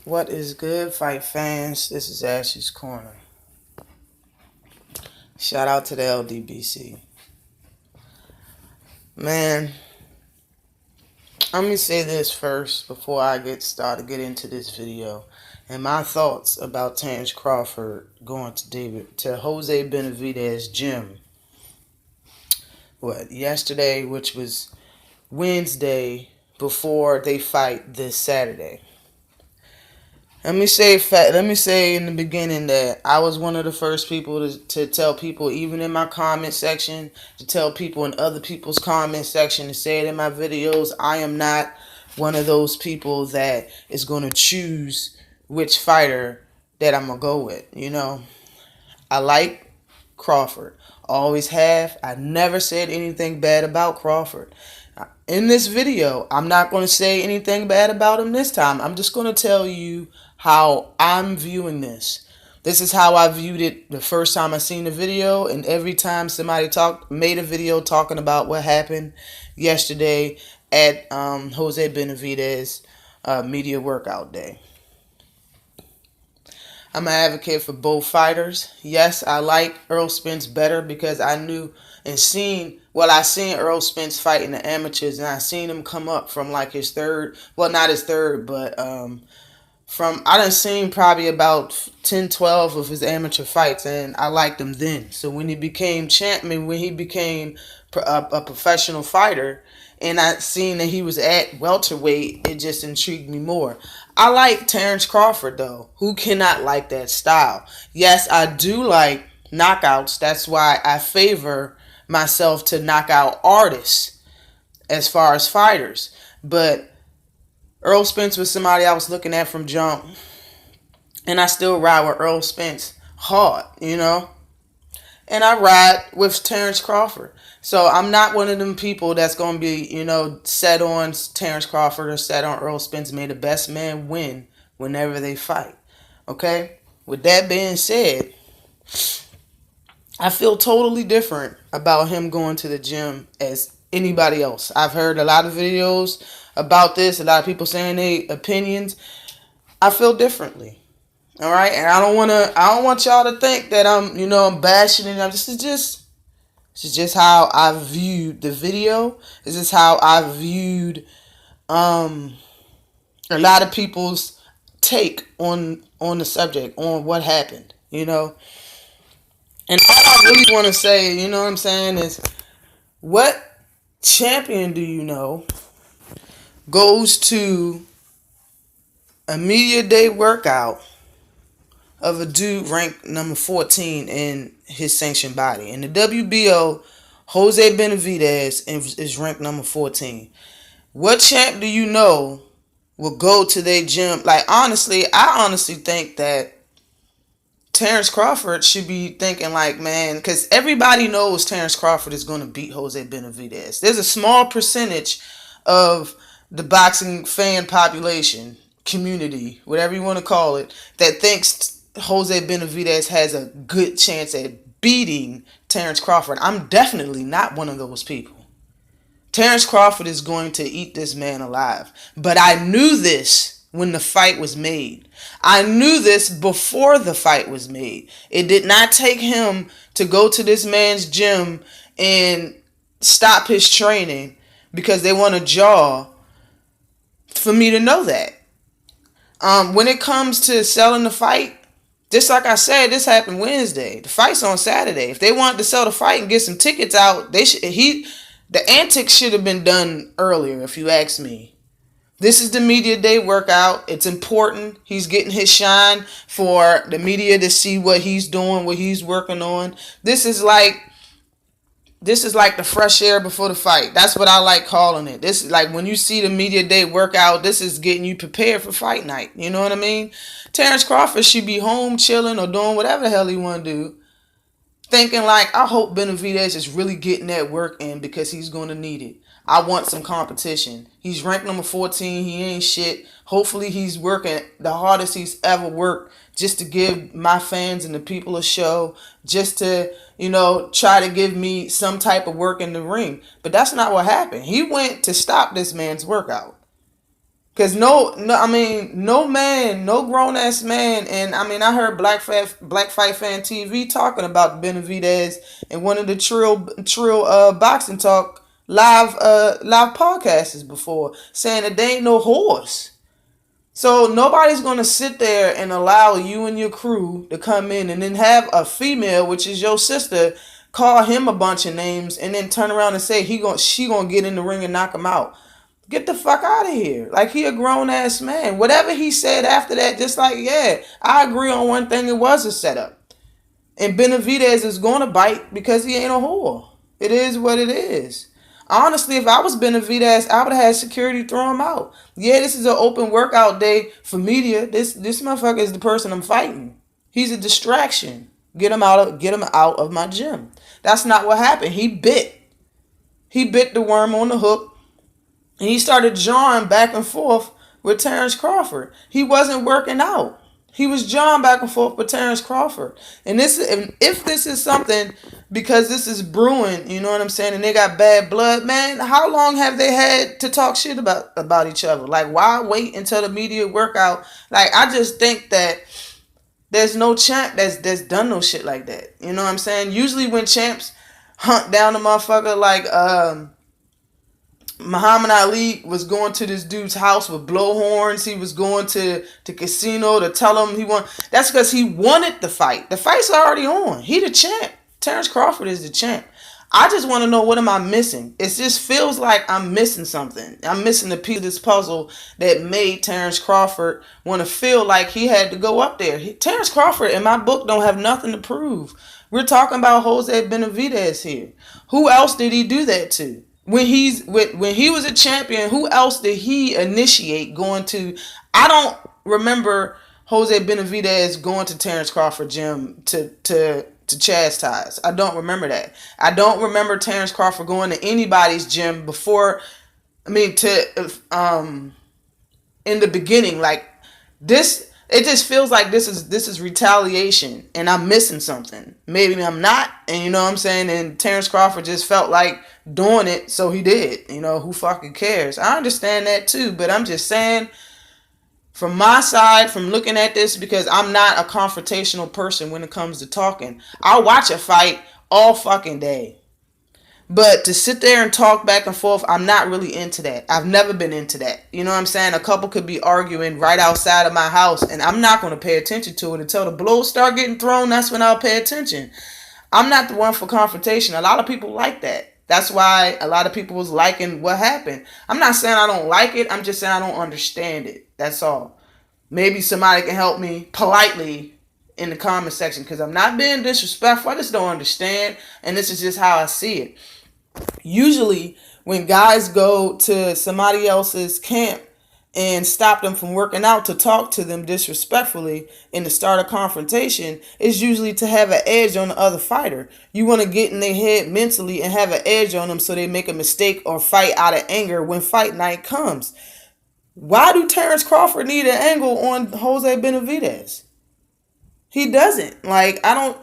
What is good, fight fans? This is Ashley's Corner. Shout out to the LDBC. Man, let me say this first before I get into this video. And my thoughts about Terrence Crawford going to Jose Benavidez gym. Yesterday, which was Wednesday, before they fight this Saturday. Let me say in the beginning that I was one of the first people to tell people, even in my comment section, to tell people in other people's comment section, to say it in my videos. I am not one of those people that is going to choose which fighter that I'm going to go with. I like Crawford. Always have. I never said anything bad about Crawford. In this video, I'm not going to say anything bad about him this time. I'm just going to tell you how I'm viewing this. This is how I viewed it the first time I seen the video, and every time somebody made a video talking about what happened yesterday at Jose Benavidez media workout day. I'm an advocate for both fighters. Yes, I like Errol Spence better because I seen Errol Spence fight in the amateurs, and I seen him come up from like his third, well, not his third, but I done seen probably about 10, 12 of his amateur fights, and I liked him then. So when he became champion, when he became a professional fighter, and I seen that he was at welterweight, it just intrigued me more. I like Terrence Crawford, though. Who cannot like that style? Yes, I do like knockouts. That's why I favor myself to knock out artists as far as fighters. But Errol Spence was somebody I was looking at from jump. And I still ride with Errol Spence hard, And I ride with Terrence Crawford. So I'm not one of them people that's going to be, set on Terrence Crawford or set on Errol Spence. May the best man win whenever they fight. Okay? With that being said, I feel totally different about him going to the gym as anybody else. I've heard a lot of videos about this, a lot of people saying their opinions. I feel differently. All right? And I don't want y'all to think that I'm bashing it. This is just how I viewed the video. This is how I viewed a lot of people's take on the subject, on what happened, And all I really want to say, you know what I'm saying, is what champion do you know goes to a media day workout of a dude ranked number 14 in his sanctioned body? In the WBO, Jose Benavidez is ranked number 14. What champ do you know will go to their gym? Like, I honestly think that Terrence Crawford should be thinking like, man, because everybody knows Terrence Crawford is going to beat Jose Benavidez. There's a small percentage of the boxing fan population, community, whatever you want to call it, that thinks Jose Benavidez has a good chance at beating Terrence Crawford. I'm definitely not one of those people. Terrence Crawford is going to eat this man alive. But I knew this when the fight was made. I knew this before the fight was made. It did not take him to go to this man's gym and stop his training because they want a jaw for me to know that. When it comes to selling the fight, just like I said, this happened Wednesday. The fight's on Saturday. If they wanted to sell the fight and get some tickets out, the antics should have been done earlier, if you ask me. This is the media day workout. It's important. He's getting his shine for the media to see what he's doing, what he's working on. This is like the fresh air before the fight. That's what I like calling it. This is like when you see the media day workout, this is getting you prepared for fight night. You know what I mean? Terrence Crawford should be home chilling or doing whatever the hell he want to do, thinking like, I hope Benavidez is really getting that work in because he's going to need it. I want some competition. He's ranked number 14. He ain't shit. Hopefully he's working the hardest he's ever worked just to give my fans and the people a show, just to, try to give me some type of work in the ring. But that's not what happened. He went to stop this man's workout. Cause no man, no grown ass man, and I mean, I heard Black Fight Fan TV talking about Benavidez in one of the Trill boxing talk live podcasts before, saying that they ain't no horse. So nobody's gonna sit there and allow you and your crew to come in and then have a female, which is your sister, call him a bunch of names and then turn around and say she gonna get in the ring and knock him out. Get the fuck out of here. Like, he a grown ass man. Whatever he said after that, just like, yeah, I agree on one thing, it was a setup. And Benavidez is going to bite because he ain't a whore. It is what it is. Honestly, if I was Benavidez, I would have had security throw him out. Yeah, this is an open workout day for media. This motherfucker is the person I'm fighting. He's a distraction. Get him out of my gym. That's not what happened. He bit the worm on the hook. And he started jawing back and forth with Terrence Crawford. He wasn't working out. He was jawing back and forth with Terrence Crawford. And if this is something, because this is brewing, you know what I'm saying, and they got bad blood, man, how long have they had to talk shit about each other? Like, why wait until the media workout? Like, I just think that there's no champ that's done no shit like that. You know what I'm saying? Usually when champs hunt down a motherfucker like Muhammad Ali was going to this dude's house with blowhorns. He was going to the casino to tell him he won. That's because he wanted the fight. The fight's already on. He the champ. Terrence Crawford is the champ. I just want to know, what am I missing? It just feels like I'm missing something. I'm missing a piece of this puzzle that made Terrence Crawford want to feel like he had to go up there. Terrence Crawford, in my book, don't have nothing to prove. We're talking about Jose Benavidez here. Who else did he do that to? When he was a champion, who else did he initiate going to? I don't remember Jose Benavidez going to Terrence Crawford gym to chastise. I don't remember that. I don't remember Terrence Crawford going to anybody's gym before. I mean, in the beginning, like this. It just feels like this is retaliation, and I'm missing something. Maybe I'm not, and you know what I'm saying? And Terrence Crawford just felt like doing it, so he did. You know, who fucking cares? I understand that too, but I'm just saying, from my side, from looking at this, because I'm not a confrontational person when it comes to talking. I'll watch a fight all fucking day. But to sit there and talk back and forth, I'm not really into that. I've never been into that. You know what I'm saying? A couple could be arguing right outside of my house, and I'm not going to pay attention to it until the blows start getting thrown. That's when I'll pay attention. I'm not the one for confrontation. A lot of people like that. That's why a lot of people was liking what happened. I'm not saying I don't like it. I'm just saying I don't understand it. That's all. Maybe somebody can help me politely in the comment section, because I'm not being disrespectful. I just don't understand, and this is just how I see it. Usually when guys go to somebody else's camp and stop them from working out to talk to them disrespectfully and to start a confrontation, is usually to have an edge on the other fighter. You want to get in their head mentally and have an edge on them so they make a mistake or fight out of anger when fight night comes. Why do Terrence Crawford need an angle on Jose Benavidez? He doesn't. Like, I don't.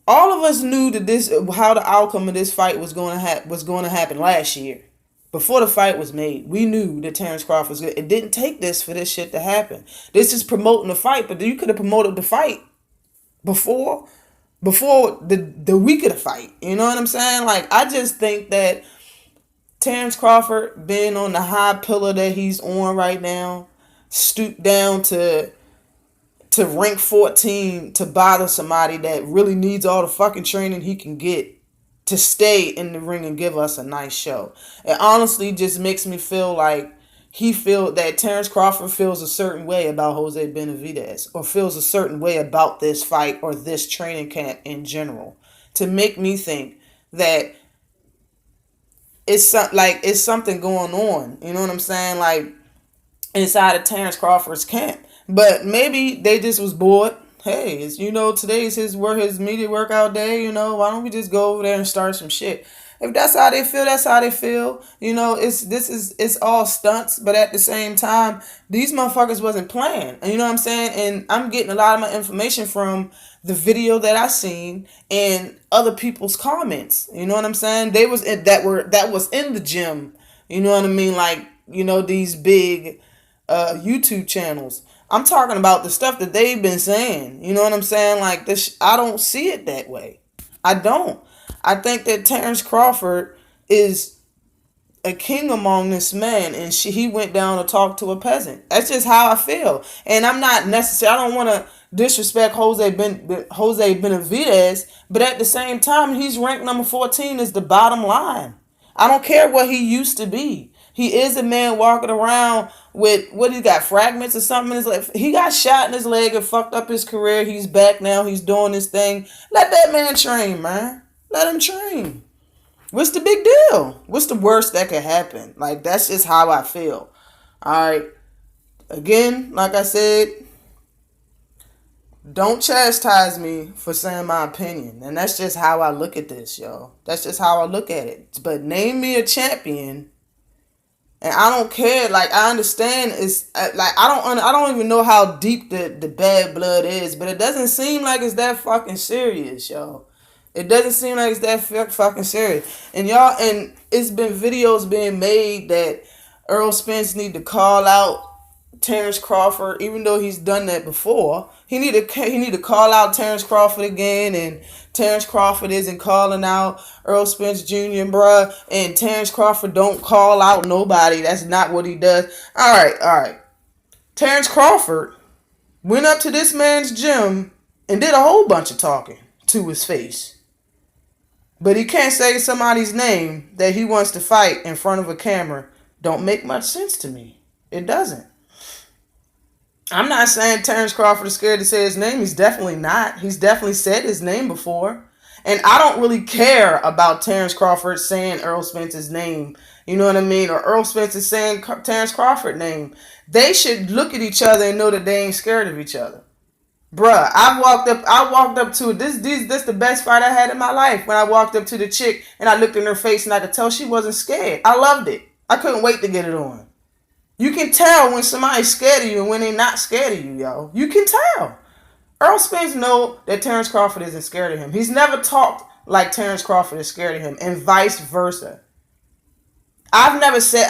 All of us knew that how the outcome of this fight was going to happen last year. Before the fight was made, we knew that Terrence Crawford was good. It didn't take this for this shit to happen. This is promoting the fight, but you could have promoted the fight before the week of the fight. You know what I'm saying? Like, I just think that Terrence Crawford, being on the high pillar that he's on right now, stooped down to rank 14 to bother somebody that really needs all the fucking training he can get to stay in the ring and give us a nice show. It honestly just makes me feel like Terrence Crawford feels a certain way about Jose Benavidez, or feels a certain way about this fight or this training camp in general, to make me think that it's something going on. You know what I'm saying? Like, inside of Terrence Crawford's camp. But maybe they just was bored. Hey, today's his media workout day. Why don't we just go over there and start some shit? If that's how they feel, that's how they feel. It's all stunts, but at the same time, these motherfuckers wasn't playing. You know what I'm saying? And I'm getting a lot of my information from the video that I seen and other people's comments. You know what I'm saying? That was in the gym. You know what I mean? Like, these big YouTube channels. I'm talking about the stuff that they've been saying. You know what I'm saying? Like this, I don't see it that way. I don't. I think that Terrence Crawford is a king among this man, and he went down to talk to a peasant. That's just how I feel, and I'm not necessarily. I don't want to disrespect Jose Benavidez, but at the same time, he's ranked number 14 is the bottom line. I don't care what he used to be. He is a man walking around with what he got, fragments or something in his leg. He got shot in his leg and fucked up his career. He's back now. He's doing his thing. Let that man train, man. Let him train. What's the big deal? What's the worst that could happen? Like, that's just how I feel. All right. Again, like I said, don't chastise me for saying my opinion. And that's just how I look at this, yo. That's just how I look at it. But name me a champion, and I don't care. Like, I understand it's like I don't even know how deep the bad blood is, but it doesn't seem like it's that fucking serious, yo. It doesn't seem like it's that fucking serious. And y'all, and it's been videos being made that Earl Spence need to call out Terrence Crawford, even though he's done that before. He need to call out Terrence Crawford again, and Terrence Crawford isn't calling out Earl Spence Jr., bruh. And Terrence Crawford don't call out nobody. That's not what he does. All right. Terrence Crawford went up to this man's gym and did a whole bunch of talking to his face. But he can't say somebody's name that he wants to fight in front of a camera. Don't make much sense to me. It doesn't. I'm not saying Terrence Crawford is scared to say his name. He's definitely not. He's definitely said his name before. And I don't really care about Terrence Crawford saying Earl Spence's name. You know what I mean? Or Earl Spence is saying Terrence Crawford's name. They should look at each other and know that they ain't scared of each other. Bruh, I walked up to this the best fight I had in my life. When I walked up to the chick and I looked in her face and I could tell she wasn't scared. I loved it. I couldn't wait to get it on. You can tell when somebody's scared of you and when they're not scared of you, yo. You can tell. Earl Spence know that Terrence Crawford isn't scared of him. He's never talked like Terrence Crawford is scared of him, and vice versa. I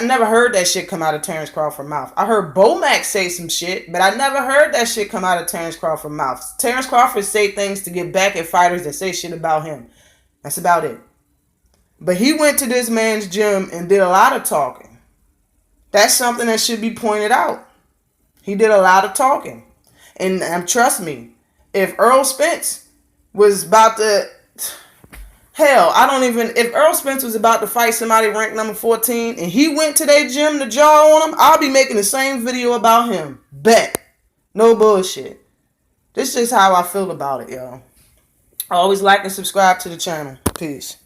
never heard that shit come out of Terrence Crawford's mouth. I heard Bomac say some shit, but I never heard that shit come out of Terrence Crawford's mouth. Terrence Crawford say things to get back at fighters that say shit about him. That's about it. But he went to this man's gym and did a lot of talking. That's something that should be pointed out. He did a lot of talking. And trust me, if Earl Spence was about to... Hell, if Earl Spence was about to fight somebody ranked number 14 and he went to their gym to jaw on him, I'll be making the same video about him. Bet. No bullshit. This is just how I feel about it, y'all. Always like and subscribe to the channel. Peace.